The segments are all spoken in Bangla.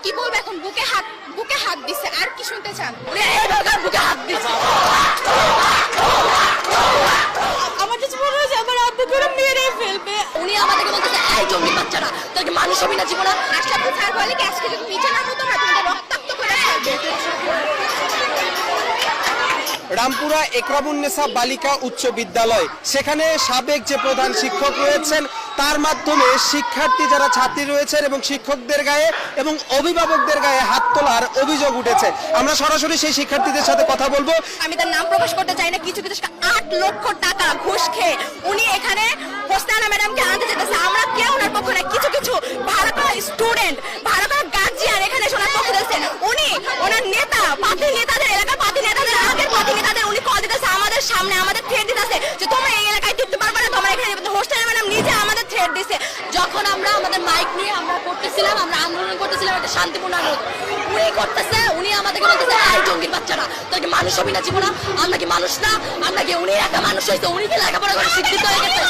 কি বলবো এখন, বুকে হাত দিছে, আর কি শুনতে চান? বুকে হাত দিছে। আমার কিছু মনে হচ্ছে আমার আব্বুকে ওরা মেরে ফেলবে। উনি আমাদেরকে বলতেছে এই জঙ্গি বাচ্চারা তোর কি মানুষ হবি না জীবনে। আশরাফুল স্যার বলে কি আজকে যদি নিচে নামো তোমরা তোমাদের রক্তাক্ত করে ফেলবে। রামপুরা একরামুন্নেসা বালিকা উচ্চ বিদ্যালয়, সেখানে সাবেক যে প্রধান শিক্ষক রয়েছেন তার মাধ্যমে শিক্ষার্থী যারা ছাত্রী রয়েছেন এবং শিক্ষকদের গায়ে এবং অভিভাবকদের গায়ে হাত তোলার অভিযোগ উঠেছে। আমরা সরাসরি সেই শিক্ষার্থীদের সাথে কথা বলবো। আমি তার নাম প্রকাশ করতে চাই না। কিছু 8 লক্ষ টাকা ঘুষ খেয়ে উনি এখানে হোসনানা ম্যাডামকে আনতে যেতেছে। আমরা কেউ ওনার পক্ষ না, কিছু ভালো করা স্টুডেন্ট, ভালো করা গার্জিয়ান এখানে ওনার পক্ষ দিচ্ছে। উনি ওনার নেতা, পাতি নেতাদের, এলাকার পাতি নেতাদের, আগের পাতি নেতাদের উনি কল দিতেছে আমাদের সামনে, আমাদের থ্রেট দিতেছে যে তোমরা এই এলাকায় টিকতে পারবে না, তোমরা এখানে। হোস্টেল ম্যাডাম নিজে আমাদের থ্রেট দিছে। যখন আমরা আমাদের মাইক নিয়ে আমরা করতেছিলাম, আমরা আন্দোলন করতেছিলাম একটা শান্তিপূর্ণ আন্দোলন, উনি করতেছে, উনি আমাদেরকে বলতেছে এই জঙ্গির বাচ্চারা তোর কি মানুষ হবি না জীবনে। আমরা কি মানুষ না? আমরা কি উনি একা মানুষ হয়েছে? উনি কি লেখাপড়া করে শিক্ষিত হয়ে গেছে?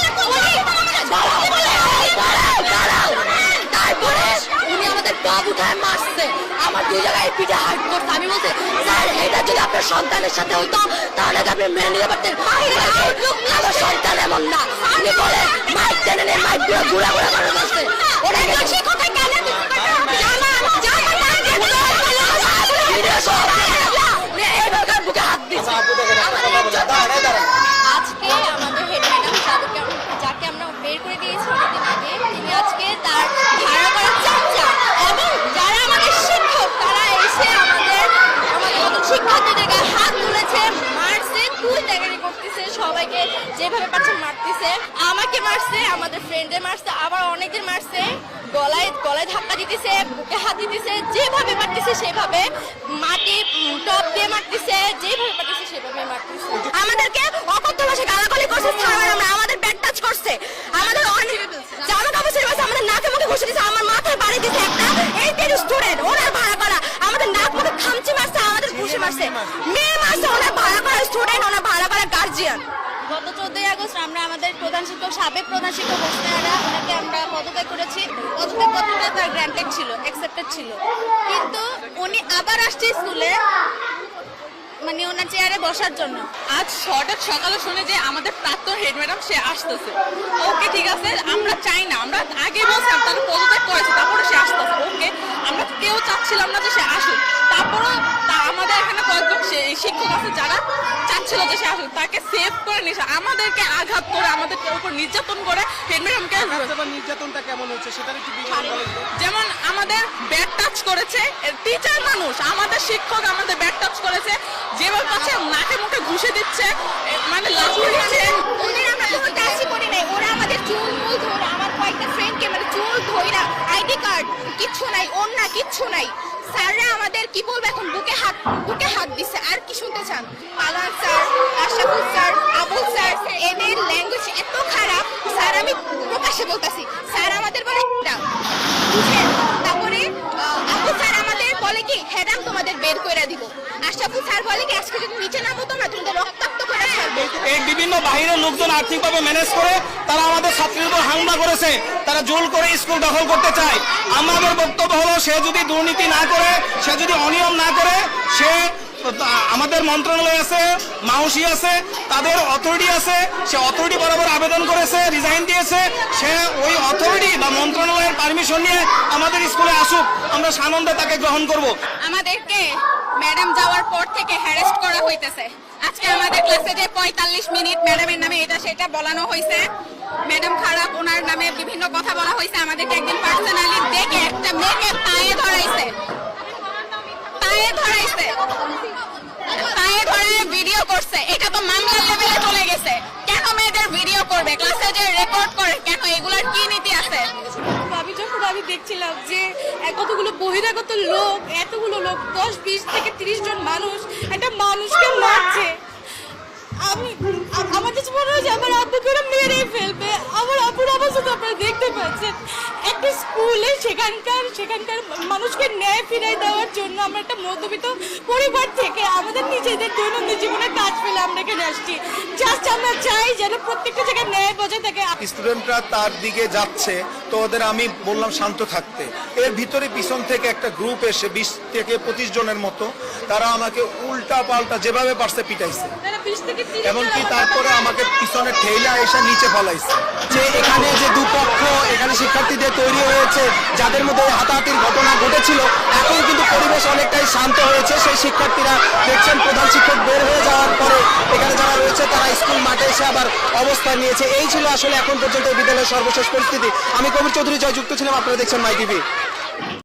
তারপরে উনি আমাদের বাপ উঠায় মারছে, আমার 2 জায়গায় পিঠে হাইট করছে। আমি বলছি স্যার এটা যদি আপনার সন্তানের সাথে হইতো তাহলে আপনি মেনে নিতে পারতেন, আমার সন্তান এমন না। আপনি বলে মাইক টেনে নেই, মাইক গুলো ঘুরা করে মারছে। ওরা সেই কথাই কেন বুকে হাত দিচ্ছে। আজকে আমাদের হেড ম্যাডাম যাকে আমরা বের করে দিয়েছি অনেকদিন আগে, তিনি আজকে তার ভাড়া করা চাচা এবং যারা আমাদের শিক্ষক তারা এসে আমাদের নতুন শিক্ষার্থীদের গায়ে হাত তুলেছে, মারছে, তুই দেখানি করতেছে, সবাইকে যেভাবে পাচ্ছে মারতেছে। আমাকে মারছে, আমাদের ফ্রেন্ডে মারছে, আবার অনেকদের মারছে, গলায় ধাক্কা দিতেছে, বুকে হাত দিতেছে, যেভাবে মারতেছে সেভাবে, মাটি টপ দিয়ে মারতেছে, যেভাবে মারতেছে সেভাবে মারতেছে। আমাদেরকে অকথ্য ভাষায় গালাগালি করছে, আমাদের ব্যাট টাচ করছে, আমাদের জামা কাপড় ছেড়ে বসে, আমাদের নাকে মুখে ঘষে দিচ্ছে, আমার মাথায় বাড়ি দিচ্ছে একটা 8 স্টুডেন্ট, ওনার ভাড়া করা, আমাদের নাক মুখে খামচি মারছে, আমাদের ঘুষে মারছে, মেয়ে মারছে, ওনার ভাড়া করা স্টুডেন্ট, ওনার ভাড়া করা গার্জিয়ান। গত 14ই আগস্ট আমরা আমাদের সাবেক প্রধান শিক্ষক হোসনারা ওনাকে আমরা পদত্যাগ করেছি। পদত্যাগপত্রটা তার গ্র্যান্টেড ছিল, অ্যাকসেপ্টেড ছিল, কিন্তু উনি আবার আসছে স্কুলে মানে ওনার চেয়ারে বসার জন্য। আজ হঠাৎ সকালে শুনে যে আমাদের প্রাক্তন হেড ম্যাডাম সে আসতেছে। ওকে ঠিক আছে, আমরা চাই না, আমরা আগে বলছিলাম তাকে পদত্যাগ করেছে, তারপরে সে আসতেছে। ওকে আমরা কেউ চাচ্ছিলাম না যে সে আসুক, তারপরও আমাদের এখানে কয়েকজন শিক্ষক আছে যারা চাচ্ছিল যে সে আসুক, তাকে সেভ করে নিয়েছে, আমাদেরকে আঘাত করে, আমাদের উপর নির্যাতন করে হেড ম্যাডামকে। নির্যাতনটা কেমন হচ্ছে সেটার একটু যেমন আমাদের ব্যাট টাচ করেছে, টিচার মানুষ, আমাদের শিক্ষক আমাদের ব্যাট টাচ করেছে, যেভাবে পাচ্ছে নাকে মুখে ঘুষে দিচ্ছে, মানে লাঠি দিচ্ছে। ওদের আমরা কোনো টাচই করি নাই, ওরা আমাদের চুল মুল ধরে, আমার কয়েকটা ফ্রেন্ডকে মানে চুল ধইরা, আইডি কার্ড কিচ্ছু নাই, ওন্না কিচ্ছু নাই। স্যাররা আমাদের কি বলবো এখন, বুকে হাত দিছে, আর কি শুনতে চান? পালান sir, Ashraful sir, Abul sir, এদের ল্যাঙ্গুয়েজ এত খারাপ। স্যার আমি প্রকাশ্যে বলতেছি, স্যার আমাদের বলে বুঝেন, তারপরে আবুল স্যার আমাদের বলে কি হেডাম তোমাদের বের করে দিব। আশরাফুল স্যার বলে কি আজকে যদি নিচে নামো তোমরা তোমাদের রক্তাক্ত করে ফেলবে। এই বিভিন্ন বাহিরের লোকজন আর্থিকভাবে ম্যানেজ করে তারা আমাদের ছাত্রীদের উপর হামলা করেছে, তারা জোর করে স্কুল দখল করতে চায়। আমাদের বক্তব্য হলো সে যদি দুর্নীতি না করে, সে যদি অনিয়ম না করে, সে আমাদের মন্ত্রণালয় আছে, মাউসি আছে, তাদের অথরিটি আছে, সে অথরিটি বরাবর আবেদন করেছে, রিজাইন দিয়েছে, সে ওই অথরিটি বা মন্ত্রণালয়ের পারমিশন নিয়ে আমাদের স্কুলে আসুক, আমরা সানন্দে তাকে গ্রহণ করব। আমাদেরকে ম্যাডাম যাওয়ার পর থেকে হ্যারাস্ট করা হইতেছে। আজকে আমাদের ক্লাসে যে 45 মিনিট ম্যাডামের নামে এটা সেটা বলানো হয়েছে, ম্যাডাম খারাপ, ওনার নামে বিভিন্ন কথা বলা হয়েছে। আমাদেরকে একদিন পার্সোনালি দেখে একটা মেয়েকে পায়ে ধরাইছে, পায়ে ধরে ভিডিও করছে। এটা তো মামলার লেভেলে চলে গেছে। কেন মেয়েদের ভিডিও করবে, ক্লাসে যে রেকর্ড করে, কেন? এগুলার কি নীতি আছে? আমি দেখছিলাম যে কতগুলো বহিরাগত লোক, এতগুলো লোক, 10, 20 থেকে 30 জন মানুষ একটা মানুষকে মারছে। আমার কাছে মনে হয় যে আমার আব্বুকে ওরা মেরেই ফেলবে। আমার আব্বুর অবস্থা তো আপনারা দেখতে পাচ্ছেন। একটা স্কুলে সেখানকার মানুষকে ন্যায় ফিরাই দেওয়ার জন্য আমরা একটা মধ্যবিত্ত পরিবার থেকে আমাদের নিজেদের দৈনন্দিন জীবনে কাজ ফেলে আমরা এখানে আসছি। জাস্ট আমরা চাই যেন প্রত্যেকটা জায়গায় ন্যায় বজায় থাকে। স্টুডেন্টরা তার দিকে যাচ্ছে, তো ওদের আমি বললাম শান্ত থাকতে। এর ভিতরে পিছন থেকে একটা গ্রুপ এসে 20 থেকে 25 জনের মতো, তারা আমাকে উল্টা পাল্টা যেভাবে পারছে পিটাইছে, এমনকি তারপরে আমাকে পিছনে ঠেলা এসে নিচে ফেলাইছে। যে এখানে যে দুপক্ষ এখানে শিক্ষার্থীদের তৈরি হয়েছে, যাদের মধ্যে হাতাহাতির ঘটনা ঘটেছিল, এখন কিন্তু পরিবেশ অনেকটাই শান্ত হয়েছে। সেই শিক্ষার্থীরা দেখছেন প্রধান শিক্ষক বের হয়ে যাওয়ার পরে এখানে যারা রয়েছে তারা স্কুল মাঠে এসে আবার অবস্থান নিয়েছে। এই ছিল আসলে এখন পর্যন্ত এই বিদ্যালয়ের সর্বশেষ পরিস্থিতি। আমি কবির চৌধুরী জয়, যুক্ত ছিলাম, আপনারা দেখছেন মাই টিভি।